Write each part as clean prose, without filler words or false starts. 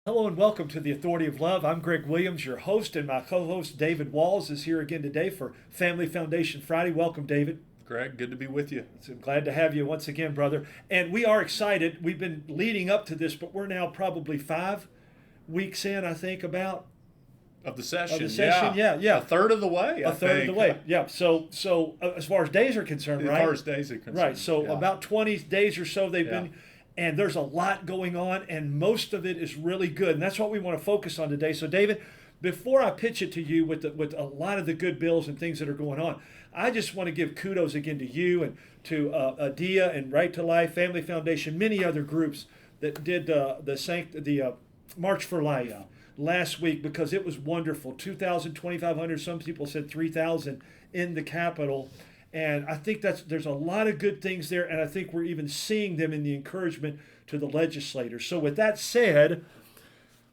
Hello and welcome to the Authority of Love. I'm Greg Williams, your host, and my co-host David Walls is here again today for Family Foundation Friday. Welcome, David. Greg, good to be with you. So glad to have you once again, brother. And we are excited. We've been leading up to this, but we're now probably 5 weeks in, I think, about Of the session, Yeah. A third of the way, A third of the way. Yeah. So as far as days are concerned, right? As far as days are concerned. Right. So yeah. about 20 days or so they've Yeah. been, and there's a lot going on, and most of it is really good. And that's what we want to focus on today. So, David, before I pitch it to you with a lot of the good bills and things that are going on, I just want to give kudos again to you and to Adia and Right to Life, Family Foundation, many other groups that did the March for Life last week, because it was wonderful. 2,000, 2,500, some people said 3,000 in the Capitol. And I think there's a lot of good things there, and I think we're even seeing them in the encouragement to the legislators. So with that said,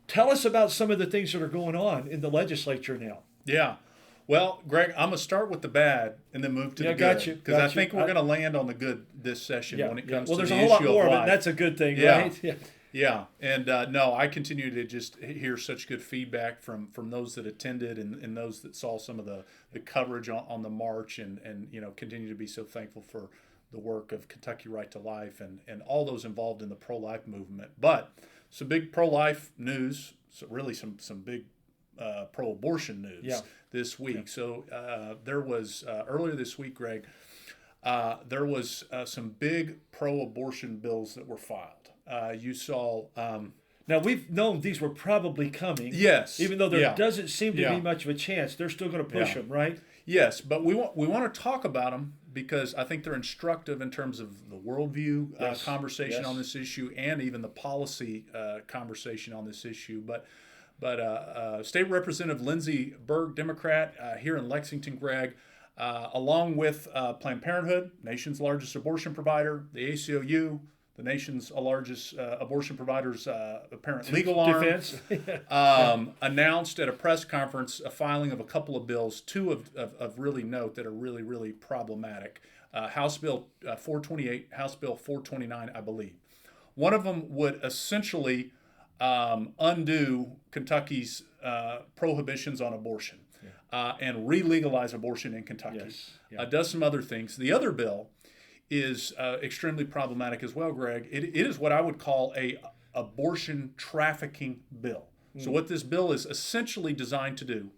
tell us about some of the things that are going on in the legislature now. Yeah. Well, Greg, I'm going to start with the bad and then move to the good. Got you. Because I think we're going to land on the good this session when it comes well, to the there's a whole lot issue more of of it, life. and that's a good thing, Yeah. right? Yeah. Yeah, and no, I continue to just hear such good feedback from those that attended and those that saw some of the coverage on the march, and continue to be so thankful for the work of Kentucky Right to Life and all those involved in the pro-life movement. But some big pro-life news, so really some big pro-abortion news this week. Yeah. So there was earlier this week, Greg, there was some big pro-abortion bills that were filed. You saw. Now, we've known these were probably coming. Yes. Even though there doesn't seem to be much of a chance, they're still going to push them, right? Yes, but we want to talk about them because I think they're instructive in terms of the worldview conversation on this issue, and even the policy conversation on this issue. But State Representative Lindsey Berg, Democrat, here in Lexington, Greg, along with Planned Parenthood, nation's largest abortion provider, the ACLU, the nation's largest abortion provider's apparent legal arm, defense, announced at a press conference a filing of a couple of bills, two of really note that are really, really problematic. House Bill 428, House Bill 429, I believe. One of them would essentially undo Kentucky's prohibitions on abortion and re-legalize abortion in Kentucky. Yes. Yeah. Does some other things. The other bill is extremely problematic as well, Greg. It is what I would call a abortion trafficking bill. So what this bill is essentially designed to do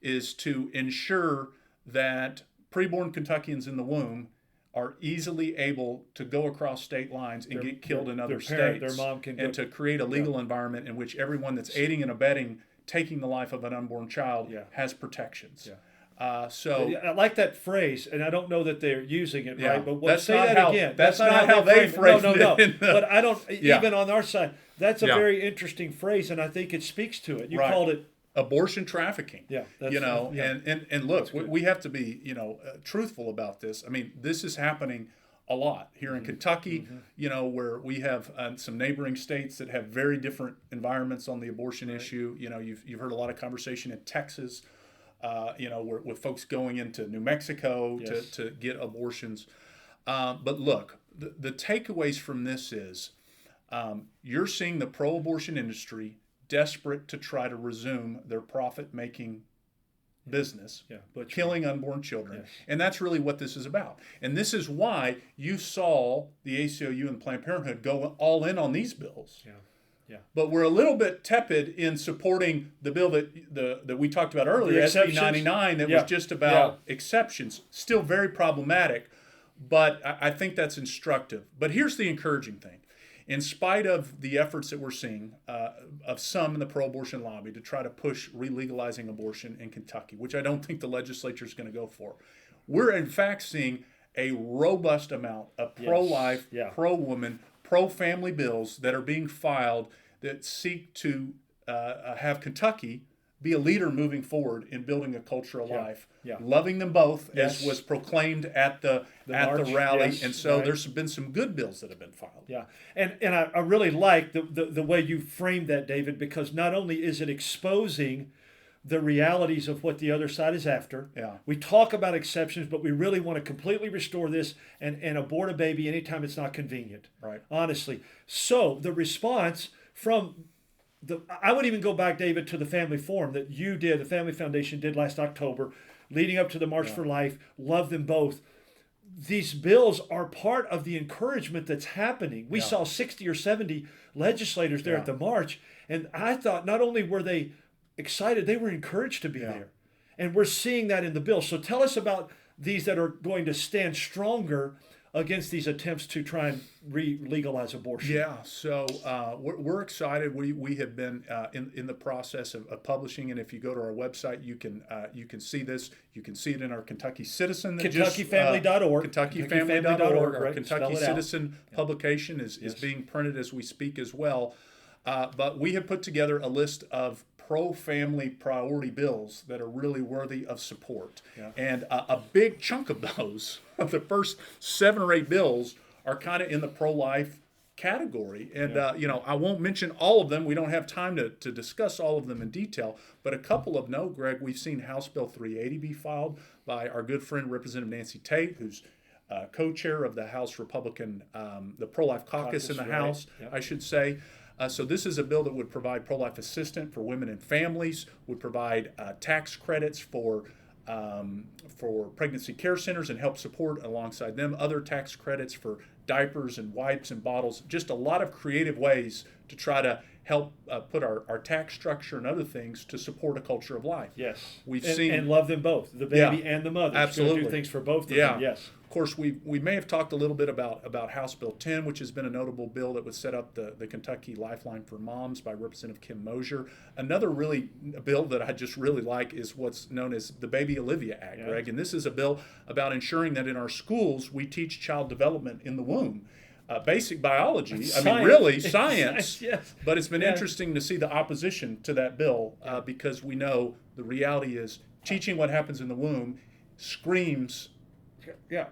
is to ensure that preborn Kentuckians in the womb are easily able to go across state lines and get killed in other states, their mom can and to create a legal environment in which everyone that's aiding and abetting taking the life of an unborn child has protections. Yeah. I like that phrase, and I don't know that they're using it right. But say that again. That's not how they phrase it. No. But I don't. Even on our side, that's a very interesting phrase, and I think it speaks to it. You called it abortion trafficking. Yeah. And look, we have to be truthful about this. I mean, this is happening a lot here in Kentucky. Where we have some neighboring states that have very different environments on the abortion issue. You've heard a lot of conversation in Texas. With folks going into New Mexico to get abortions. But look, the takeaways from this is you're seeing the pro-abortion industry desperate to try to resume their profit-making business, killing unborn children. Yes. And that's really what this is about. And this is why you saw the ACLU and Planned Parenthood go all in on these bills. Yeah. Yeah. But we're a little bit tepid in supporting the bill that we talked about earlier, SB 99, that was just about exceptions. Still very problematic, but I think that's instructive. But here's the encouraging thing. In spite of the efforts that we're seeing of some in the pro-abortion lobby to try to push re-legalizing abortion in Kentucky, which I don't think the legislature is going to go for, we're in fact seeing a robust amount of pro-life, pro-woman, pro-family bills that are being filed that seek to have Kentucky be a leader moving forward in building a culture of life, loving them both, as was proclaimed at the rally. And so there's been some good bills that have been filed. Yeah, and I really like the way you framed that, David, because not only is it exposing the realities of what the other side is after. Yeah. We talk about exceptions, but we really want to completely restore this and abort a baby anytime it's not convenient. Right. Honestly. So the response from I would even go back, David, to the family forum that you did, the Family Foundation did last October, leading up to the March for Life. Love them both. These bills are part of the encouragement that's happening. We saw 60 or 70 legislators there at the march, and I thought not only were they excited, they were encouraged to be there. And we're seeing that in the bill. So tell us about these that are going to stand stronger against these attempts to try and legalize abortion. Yeah, so we're excited. We have been in the process of publishing, and if you go to our website, you can see this. You can see it in our Kentucky Citizen. kentuckyfamily.org. kentuckyfamily.org. Our right? Kentucky Citizen publication is being printed as we speak as well. But we have put together a list of pro-family priority bills that are really worthy of support. And a big chunk of those, the first 7 or 8 bills, are kind of in the pro-life category. And, I won't mention all of them. We don't have time to discuss all of them in detail. But a couple of note, Greg, we've seen House Bill 380 be filed by our good friend, Representative Nancy Tate, who's co-chair of the House Republican, the pro-life caucus in the House, I should say. So this is a bill that would provide pro-life assistance for women and families, would provide tax credits for pregnancy care centers and help support alongside them other tax credits for diapers and wipes and bottles. Just a lot of creative ways to try to help put our tax structure and other things to support a culture of life. Yes, we've seen and love them both, the baby and the mother. Absolutely, do things for both of them. Yes. Of course, we may have talked a little bit about House Bill 10, which has been a notable bill that would set up the Kentucky Lifeline for Moms by Representative Kim Mosier. Another really bill that I just really like is what's known as the Baby Olivia Act, Greg. And this is a bill about ensuring that in our schools we teach child development in the womb. Basic biology, science. Yes. But it's been interesting to see the opposition to that bill because we know the reality is teaching what happens in the womb screams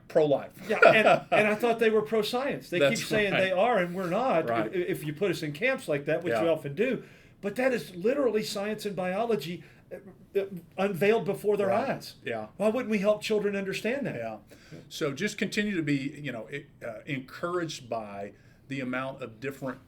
pro-life. And I thought they were pro-science. They keep saying they are, and we're not. Right. If you put us in camps like that, which we often do. But that is literally science and biology unveiled before their eyes. Why wouldn't we help children understand that? So just continue to be, encouraged by the amount of different,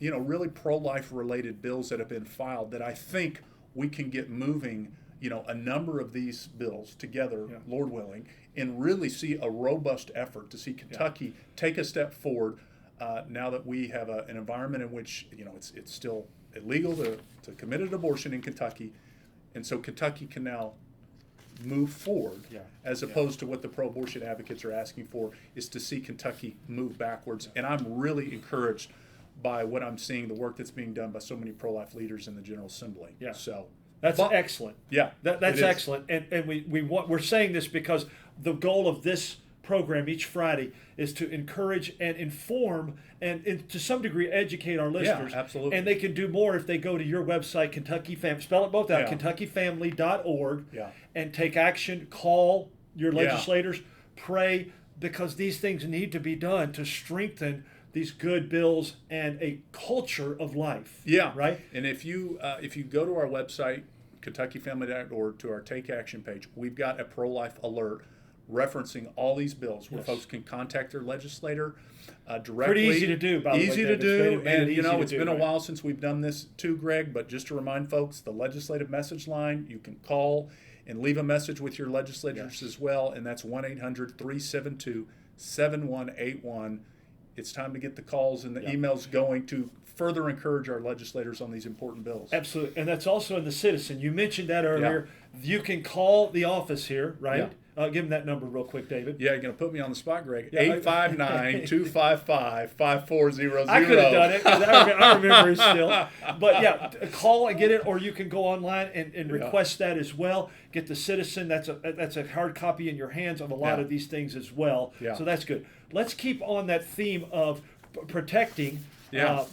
really pro-life related bills that have been filed that I think we can get moving, a number of these bills together, Lord willing, and really see a robust effort to see Kentucky take a step forward now that we have an environment in which, it's still illegal to commit an abortion in Kentucky. And so Kentucky can now move forward as opposed to what the pro-abortion advocates are asking for is to see Kentucky move backwards. And I'm really encouraged by what I'm seeing, the work that's being done by so many pro-life leaders in the General Assembly. So that's excellent. That's excellent. And we're saying this because the goal of this program each Friday is to encourage and inform and to some degree educate our listeners. Absolutely. And they can do more if they go to your website, spell it both out, kentuckyfamily.org, and take action, call your legislators, pray, because these things need to be done to strengthen these good bills and a culture of life. Right? And if you go to our website, kentuckyfamily.org, to our Take Action page, we've got a pro-life alert referencing all these bills where folks can contact their legislator directly. Pretty easy to do, by the way. Easy to do, and it's been a while since we've done this too, Greg, but just to remind folks, the legislative message line, you can call and leave a message with your legislators as well, and that's 1-800-372-7181. It's time to get the calls and the emails going to further encourage our legislators on these important bills. Absolutely, and that's also in the Citizen. You mentioned that earlier. You can call the office here, right? Give them that number real quick, David. You're going to put me on the spot, Greg. 859-255-5400. I could have done it because I remember it still. But call and get it, or you can go online and request that as well. Get the Citizen. That's a hard copy in your hands of a lot of these things as well. So that's good. Let's keep on that theme of protecting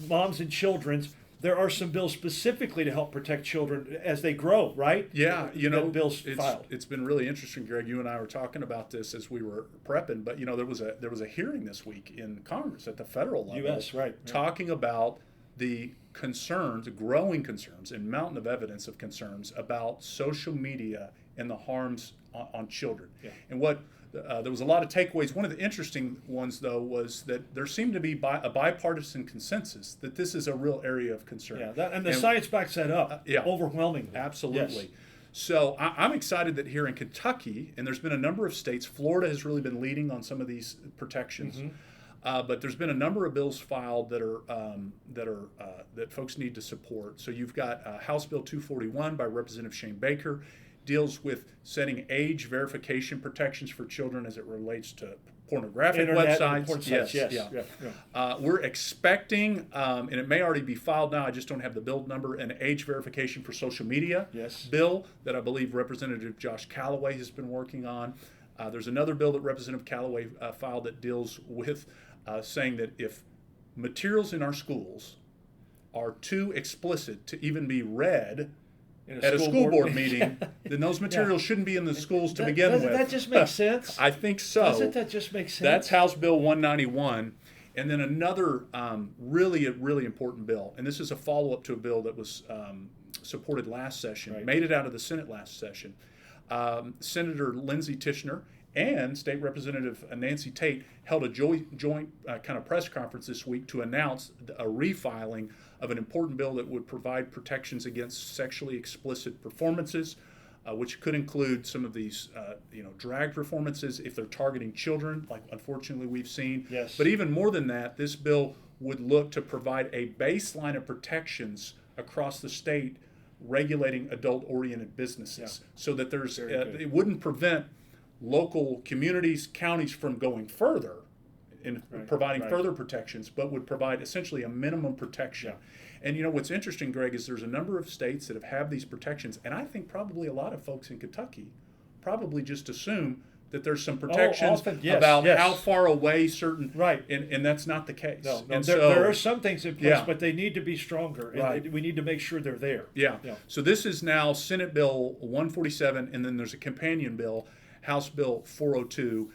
moms and children's. There are some bills specifically to help protect children as they grow, right? Bills filed. It's been really interesting, Greg. You and I were talking about this as we were prepping, but there was a hearing this week in Congress at the federal level, U.S. talking about the concerns, growing concerns, and mountain of evidence of concerns about social media and the harms on children. And what there was a lot of takeaways. One of the interesting ones, though, was that there seemed to be a bipartisan consensus that this is a real area of concern. Yeah, and the science backs that up overwhelmingly. Absolutely. Yes. So I'm excited that here in Kentucky, and there's been a number of states, Florida has really been leading on some of these protections, but there's been a number of bills filed that folks need to support. So you've got House Bill 241 by Representative Shane Baker, deals with setting age verification protections for children as it relates to pornographic websites. Yes. We're expecting, and it may already be filed now, I just don't have the bill number, an age verification for social media bill that I believe Representative Josh Callaway has been working on. There's another bill that Representative Callaway filed that deals with saying that if materials in our schools are too explicit to even be read at a school board meeting, then those materials shouldn't be in the schools to begin with. Doesn't that just make sense? I think so. Doesn't that just make sense? That's House Bill 191. And then another really important bill, and this is a follow-up to a bill that was supported last session, made it out of the Senate last session. Senator Lindsey Tishner and State Representative Nancy Tate held a joint kind of press conference this week to announce a refiling of an important bill that would provide protections against sexually explicit performances, which could include some of these, drag performances if they're targeting children, like unfortunately we've seen. Yes. But even more than that, this bill would look to provide a baseline of protections across the state regulating adult-oriented businesses, so that there's it wouldn't prevent local communities, counties from going further in providing further protections, but would provide essentially a minimum protection. And what's interesting, Greg, is there's a number of states that have these protections, and I think probably a lot of folks in Kentucky probably just assume that there's some protections about how far away certain and that's not the case. No, and there are some things in place, but they need to be stronger, and we need to make sure they're there. So this is now Senate Bill 147, and then there's a companion bill, House Bill 402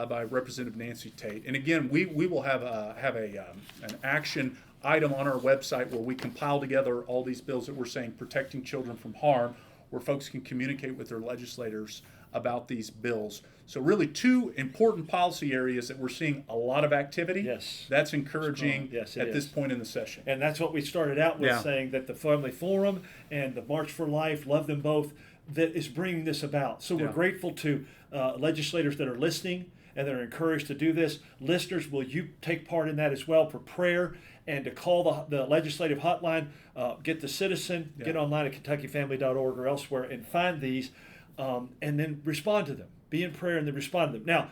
by Representative Nancy Tate. And again, we will have an action item on our website where we compile together all these bills that we're saying protecting children from harm, where folks can communicate with their legislators about these bills. So really two important policy areas that we're seeing a lot of activity. Yes. That's encouraging at this point in the session. And that's what we started out with, saying that the Family Forum and the March for Life, love them both, that is bringing this about. So we're grateful to legislators that are listening and that are encouraged to do this. Listeners, will you take part in that as well for prayer and to call the legislative hotline, get the Citizen, get online at kentuckyfamily.org or elsewhere and find these, and then respond to them. Be in prayer and then respond to them. Now,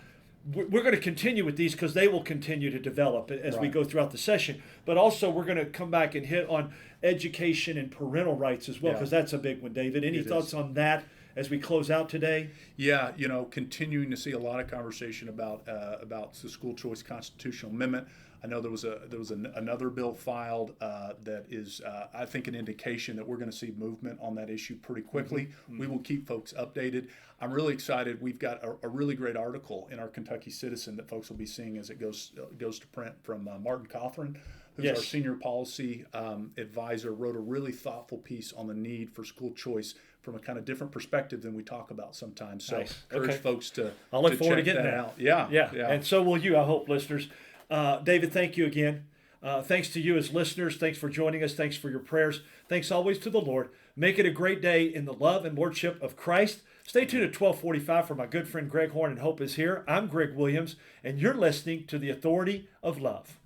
we're going to continue with these because they will continue to develop as we go throughout the session. But also we're going to come back and hit on education and parental rights as well, because that's a big one, David. Any thoughts on that as we close out today? Yeah, continuing to see a lot of conversation about the school choice constitutional amendment. I know there was another bill filed that is, I think, an indication that we're going to see movement on that issue pretty quickly. We will keep folks updated. I'm really excited. We've got a really great article in our Kentucky Citizen that folks will be seeing as it goes to print from Martin Cothran, who's our senior policy advisor, wrote a really thoughtful piece on the need for school choice from a kind of different perspective than we talk about sometimes. So encourage folks to I'll look forward to getting that out. Yeah. And so will you, I hope, listeners. David, thank you again. Thanks to you as listeners. Thanks for joining us. Thanks for your prayers. Thanks always to the Lord. Make it a great day in the love and lordship of Christ. Stay tuned at 1245 for my good friend Greg Horn and Hope is Here. I'm Greg Williams, and you're listening to The Authority of Love.